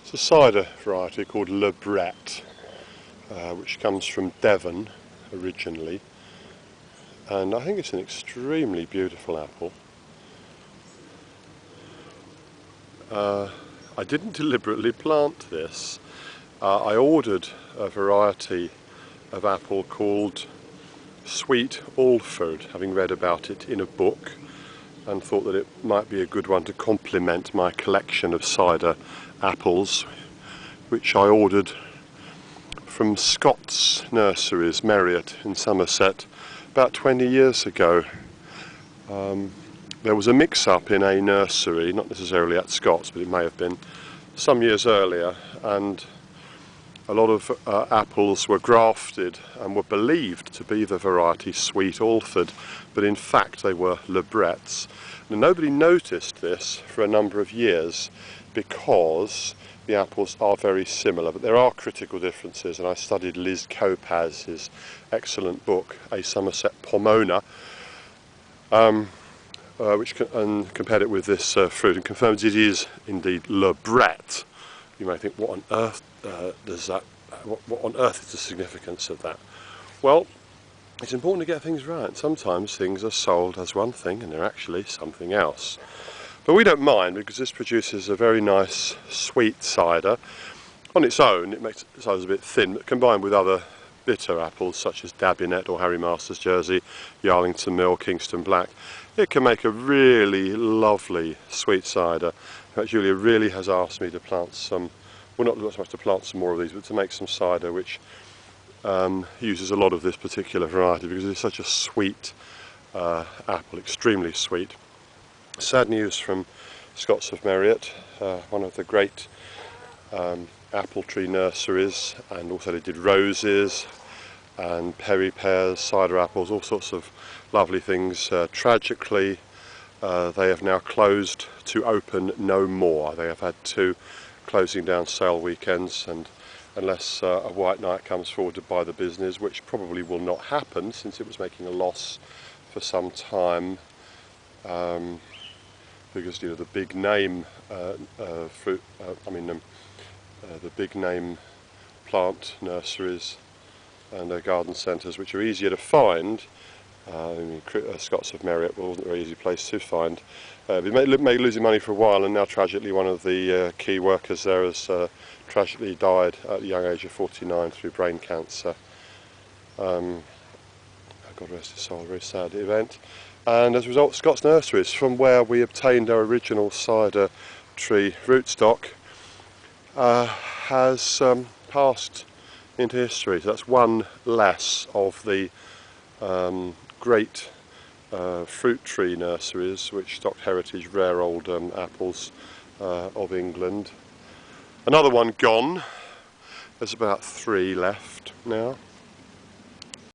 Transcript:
It's a cider variety called Bret, which comes from Devon originally, and I think it's an extremely beautiful apple. I didn't deliberately plant this. I ordered a variety of apple called Sweet Alford, having read about it in a book, and thought that it might be a good one to complement my collection of cider apples, which I ordered from Scott's nurseries, Merriot in Somerset, about 20 years ago. There was a mix-up in a nursery, not necessarily at Scott's, but it may have been some years earlier, and a lot of apples were grafted and were believed to be the variety Sweet Alford, but in fact they were Brets. Now, nobody noticed this for a number of years because the apples are very similar, but there are critical differences, and I studied Liz Copaz's excellent book, A Somerset Pomona, and compared it with this fruit, and confirms it is indeed Bret. You may think, what on earth does that? What on earth is the significance of that? Well, it's important to get things right. Sometimes things are sold as one thing and they're actually something else. But we don't mind, because this produces a very nice sweet cider. On its own, it makes the cider a bit thin, but combined with other bitter apples such as Dabinet or Harry Masters Jersey, Yarlington Mill, Kingston Black, it can make a really lovely sweet cider. In fact, Julia really has asked me to plant some, well, not so much to plant some more of these, but to make some cider which uses a lot of this particular variety, because it's such a sweet apple, extremely sweet. Sad news from Scott's of Merriot, one of the great apple tree nurseries, and also they did roses and pears, cider apples, all sorts of lovely things. Tragically, they have now closed to open no more. They have had 2 closing down sale weekends, and unless a white knight comes forward to buy the business, which probably will not happen since it was making a loss for some time, because the big name fruit, the big name plant nurseries and garden centres, which are easier to find. Scott's of Merriot wasn't a very easy place to find. We may losing money for a while, and now tragically one of the key workers there has tragically died at the young age of 49 through brain cancer. God rest his soul, a very sad event. And as a result, Scott's Nurseries, from where we obtained our original cider tree rootstock, has passed into history. So that's one less of the great fruit tree nurseries which stocked heritage rare old apples of England. Another one gone. There's about 3 left now.